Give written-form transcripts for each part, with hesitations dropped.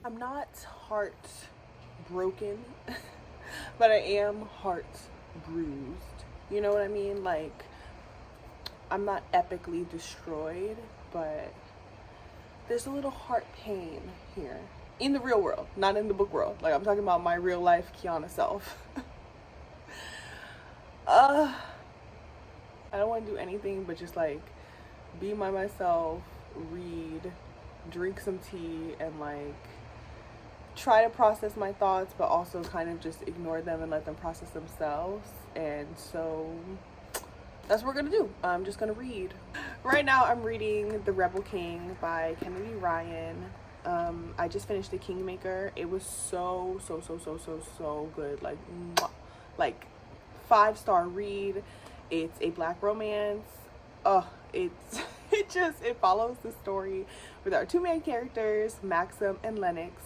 I'm not heartbroken, but I am heart bruised. You know what I mean? Like, I'm not epically destroyed, but there's a little heart pain here. In the real world, not in the book world. Like, I'm talking about my real life Kiana self. I don't want to do anything but just like be by myself, read, drink some tea, and like try to process my thoughts, but also kind of just ignore them and let them process themselves. And so that's what we're gonna do. I'm just gonna read. Right now I'm reading The Rebel King by Kennedy Ryan. I just finished The Kingmaker. It was so good. Like, mwah. Like 5-star read. It's a black romance. It follows the story with our two main characters, Maxim and Lennox,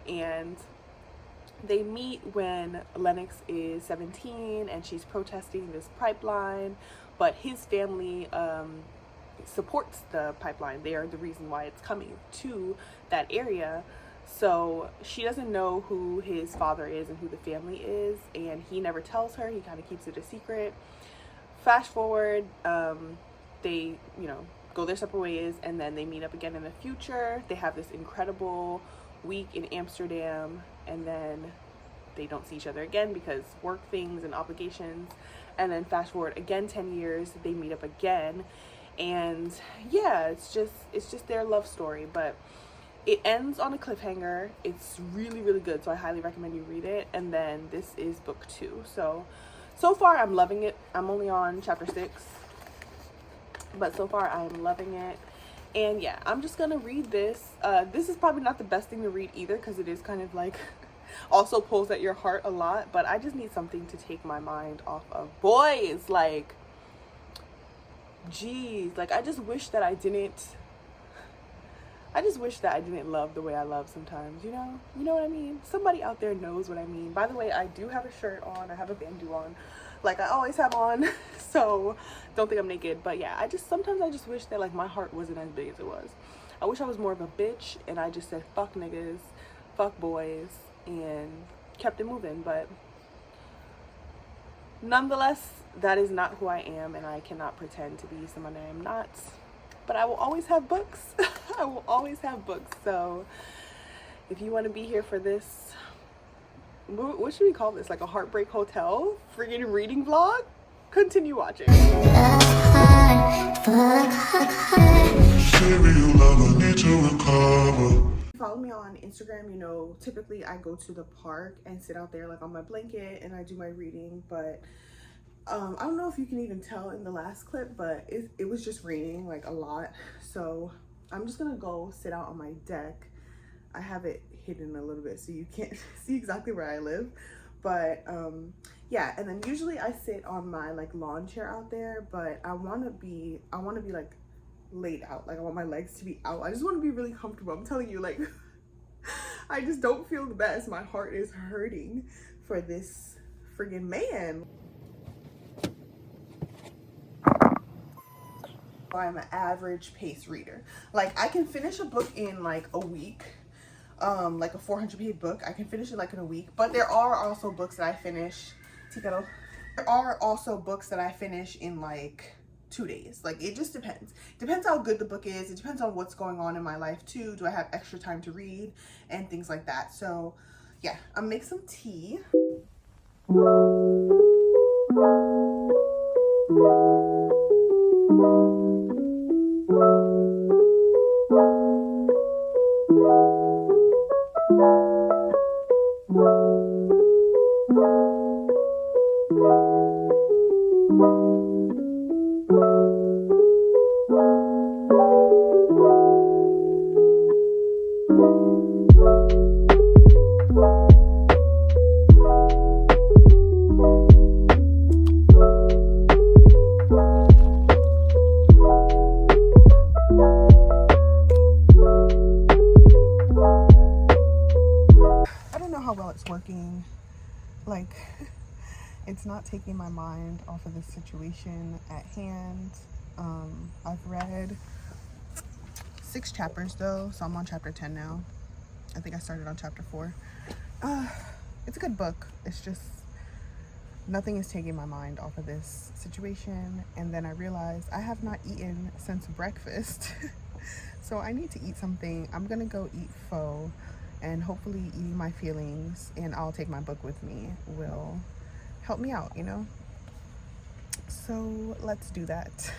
and they meet when Lennox is 17 and she's protesting this pipeline, but his family supports the pipeline. They are the reason why it's coming to that area. So she doesn't know who his father is and who the family is, and he never tells her. He kind of keeps it a secret. Fast forward, they, you know, go their separate ways, and then they meet up again in the future. They have this incredible week in Amsterdam, and then they don't see each other again because work things and obligations. And then fast forward again 10 years, they meet up again, and yeah, it's just their love story. But it ends on a cliffhanger. It's really good, so I highly recommend you read it. And then this is book 2. So far I'm loving it. I'm only on chapter 6, but so far I'm loving it. And yeah, I'm just gonna read this. This is probably not the best thing to read either, because it is kind of like also pulls at your heart a lot, but I just need something to take my mind off of boys. Like, geez, like I just wish that I didn't love the way I love sometimes, you know what I mean? Somebody out there knows what I mean. By the way, I do have a shirt on. I have a bandeau on, like I always have on, so don't think I'm naked. But yeah, sometimes I just wish that like my heart wasn't as big as it was. I wish I was more of a bitch and I just said fuck niggas, fuck boys, and kept it moving. But nonetheless, that is not who I am, and I cannot pretend to be someone I am not. But I will always have books. I will always have books. So if you want to be here for this, what should we call this? Like a heartbreak hotel freaking reading vlog? Continue watching. Follow me on Instagram. You know, typically I go to the park and sit out there like on my blanket and I do my reading. But I don't know if you can even tell in the last clip, but it was just raining like a lot. So I'm just gonna go sit out on my deck. I have it hidden a little bit so you can't see exactly where I live. But yeah, and then usually I sit on my like lawn chair out there, but I want to be like laid out. Like I want my legs to be out. I just want to be really comfortable. I'm telling you, like I just don't feel the best. My heart is hurting for this friggin' man. I'm an average pace reader. Like I can finish a book in like a week. Like a 400-page book, I can finish it like in a week. But there are also books that I finish in like 2 days. Like it just depends. Depends how good the book is. It depends on what's going on in my life too. Do I have extra time to read and things like that. So yeah, I'll make some tea. Working, like it's not taking my mind off of the situation at hand. I've read 6 chapters though, so I'm on chapter 10 now. I think I started on chapter 4. It's a good book. It's just nothing is taking my mind off of this situation. And then I realized I have not eaten since breakfast. So I need to eat something. I'm gonna go eat pho, and hopefully eating my feelings and I'll take my book with me will help me out, you know? So let's do that.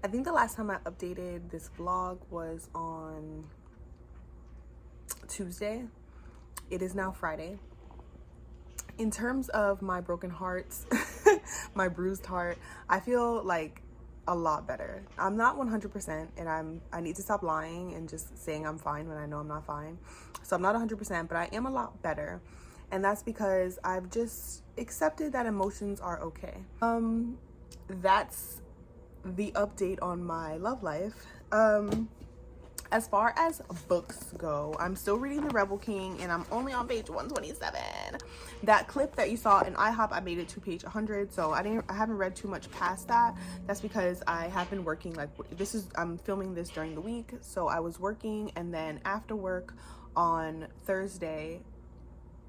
I think the last time I updated this vlog was on Tuesday. It is now Friday. In terms of my broken hearts, my bruised heart, I feel like a lot better. I'm not 100%, and I need to stop lying and just saying I'm fine when I know I'm not fine. So I'm not 100%, but I am a lot better. And that's because I've just accepted that emotions are okay. That's the update on my love life. As far as books go, I'm still reading The Rebel King, and I'm only on page 127. That clip that you saw in IHOP, I made it to page 100, so I haven't read too much past that. That's because I have been working, like, I'm filming this during the week, so I was working, and then after work on Thursday,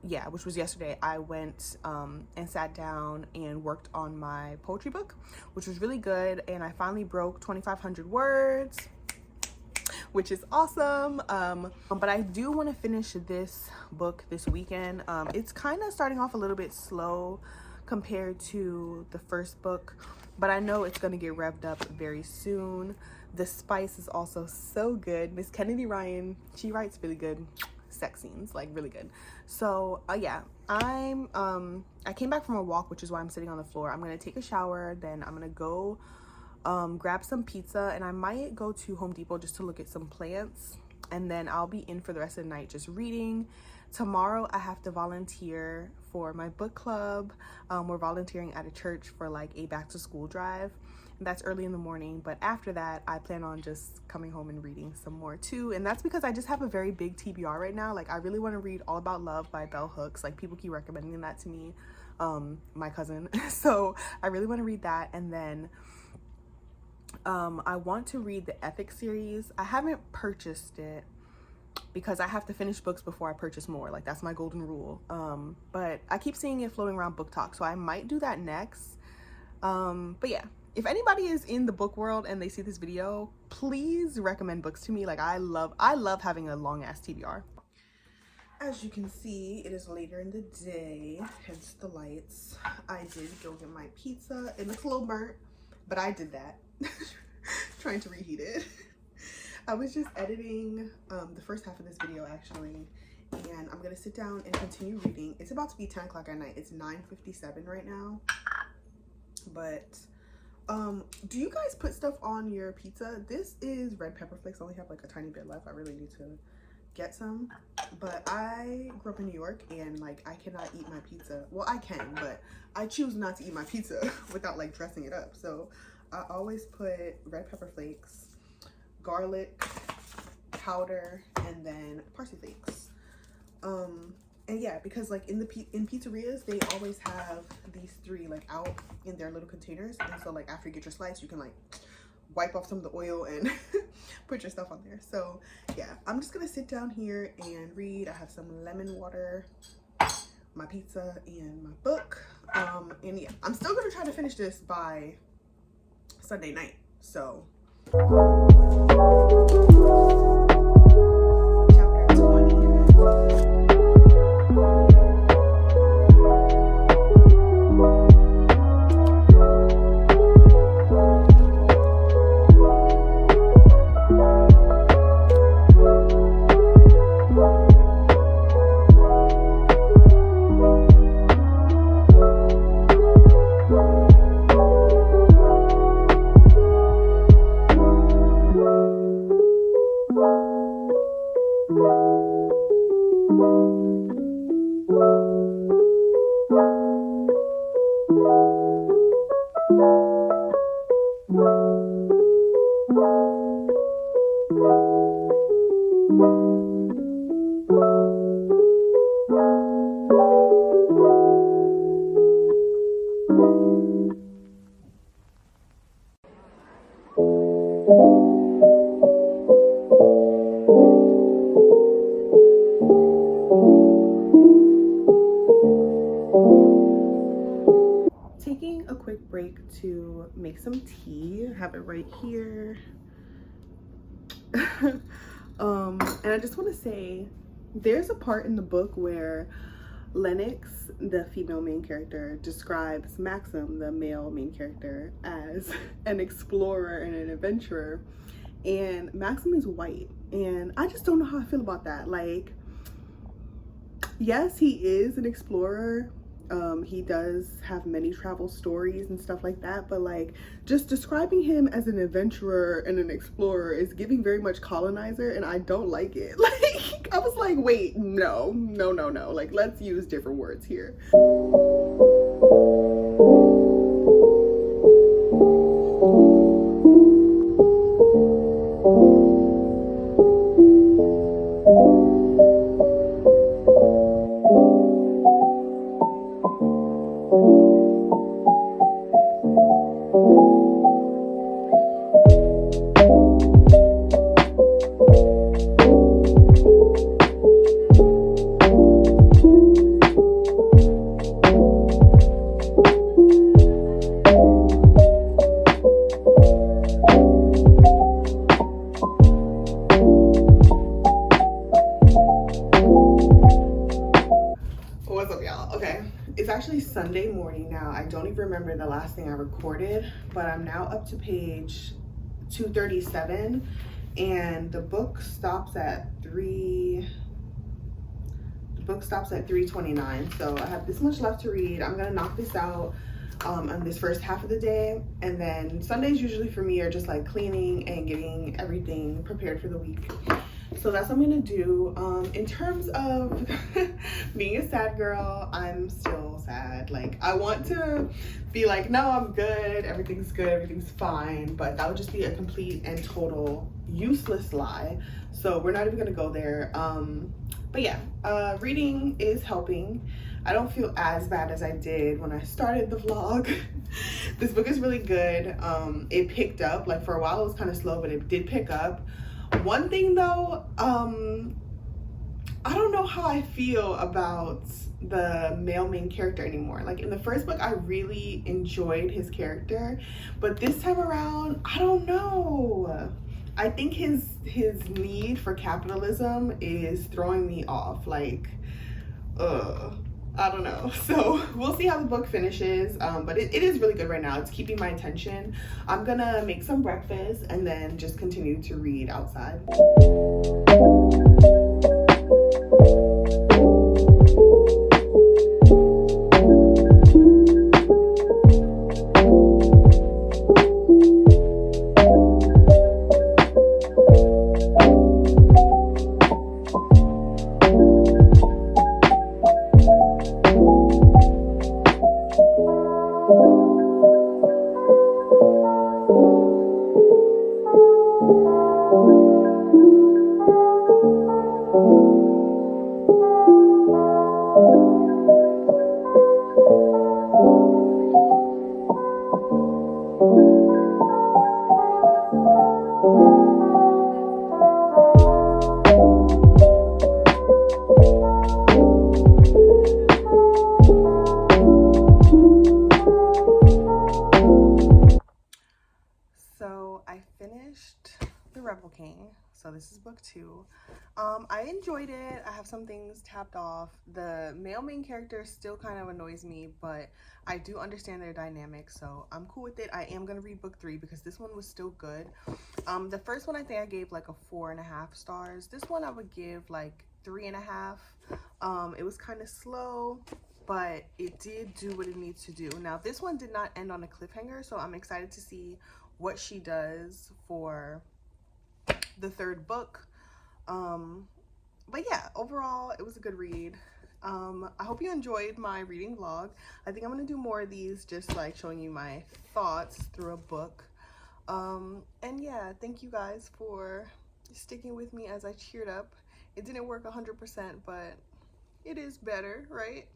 yeah, which was yesterday, I went and sat down and worked on my poetry book, which was really good, and I finally broke 2,500 words, which is awesome. But I do want to finish this book this weekend. It's kind of starting off a little bit slow compared to the first book, but I know it's going to get revved up very soon. The spice is also so good. Miss Kennedy Ryan, she writes really good sex scenes, like really good. So yeah, I came back from a walk, which is why I'm sitting on the floor. I'm gonna take a shower, then I'm gonna go grab some pizza, and I might go to Home Depot just to look at some plants, and then I'll be in for the rest of the night just reading. Tomorrow I have to volunteer for my book club. We're volunteering at a church for like a back to school drive. That's early in the morning, but after that I plan on just coming home and reading some more too. And that's because I just have a very big TBR right now. Like, I really want to read All About Love by Bell Hooks. Like, people keep recommending that to me, my cousin. So I really want to read that. And then I want to read the Ethics series. I haven't purchased it because I have to finish books before I purchase more. Like, that's my golden rule. But I keep seeing it floating around Book Talk, so I might do that next. But yeah, if anybody is in the book world and they see this video, please recommend books to me. Like, I love having a long ass TBR. As you can see, it is later in the day, hence the lights. I did go get my pizza. It looks a little burnt, but I did that. Trying to reheat it. I was just editing the first half of this video actually, and I'm gonna sit down and continue reading. It's about to be 10 o'clock at night. It's 9:57 right now. But do you guys put stuff on your pizza? This is red pepper flakes. I only have like a tiny bit left. I really need to get some. But I grew up in New York, and like, I cannot eat my pizza. Well, I can, but I choose not to eat my pizza without like dressing it up. So I always put red pepper flakes, garlic powder, and then parsley flakes. And yeah, because like in pizzerias, they always have these three like out in their little containers, and so like after you get your slice, you can like wipe off some of the oil and put your stuff on there. So yeah, I'm just gonna sit down here and read. I have some lemon water, my pizza and my book. And yeah, I'm still gonna try to finish this by Sunday night. So chapter 20. Taking a quick break to make some tea. I have it right here. And I just want to say there's a part in the book where Lennox, the female main character, describes Maxim, the male main character, as an explorer and an adventurer, and Maxim is white, and I just don't know how I feel about that. Like, yes, he is an explorer. He does have many travel stories and stuff like that, but like, just describing him as an adventurer and an explorer is giving very much colonizer, and I don't like it. Like, I was like, wait, no, like, let's use different words here. What's up, y'all? Okay, it's actually Sunday morning now. I don't even remember the last thing I recorded, but I'm now up to page 237, and the book stops at 329. So I have this much left to read. I'm gonna knock this out on this first half of the day, and then Sundays usually for me are just like cleaning and getting everything prepared for the week. So that's what I'm gonna do. In terms of being a sad girl, I'm still sad. Like, I want to be like, no, I'm good, everything's fine, but that would just be a complete and total useless lie. So we're not even gonna go there. But yeah, reading is helping. I don't feel as bad as I did when I started the vlog. This book is really good. It picked up, like for a while it was kind of slow, but it did pick up. One thing though, I don't know how I feel about the male main character anymore. Like in the first book, I really enjoyed his character, but this time around, I don't know. I think his need for capitalism is throwing me off. Like, I don't know. So we'll see how the book finishes, but it is really good right now. It's keeping my attention. I'm gonna make some breakfast and then just continue to read outside. this is book 2. I enjoyed it. I have some things tapped off. The male main character still kind of annoys me, but I do understand their dynamic, so I'm cool with it. I am gonna read book 3 because this one was still good. The first one I think I gave like a 4.5 stars. This one I would give like 3.5. It was kind of slow, but it did do what it needs to do. Now this one did not end on a cliffhanger, so I'm excited to see what she does for the 3rd book. But yeah, overall it was a good read. I hope you enjoyed my reading vlog. I think I'm gonna do more of these, just like showing you my thoughts through a book. And yeah, thank you guys for sticking with me as I cheered up. It didn't work 100%, but it is better, right?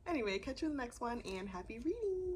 Anyway, catch you in the next one, and happy reading.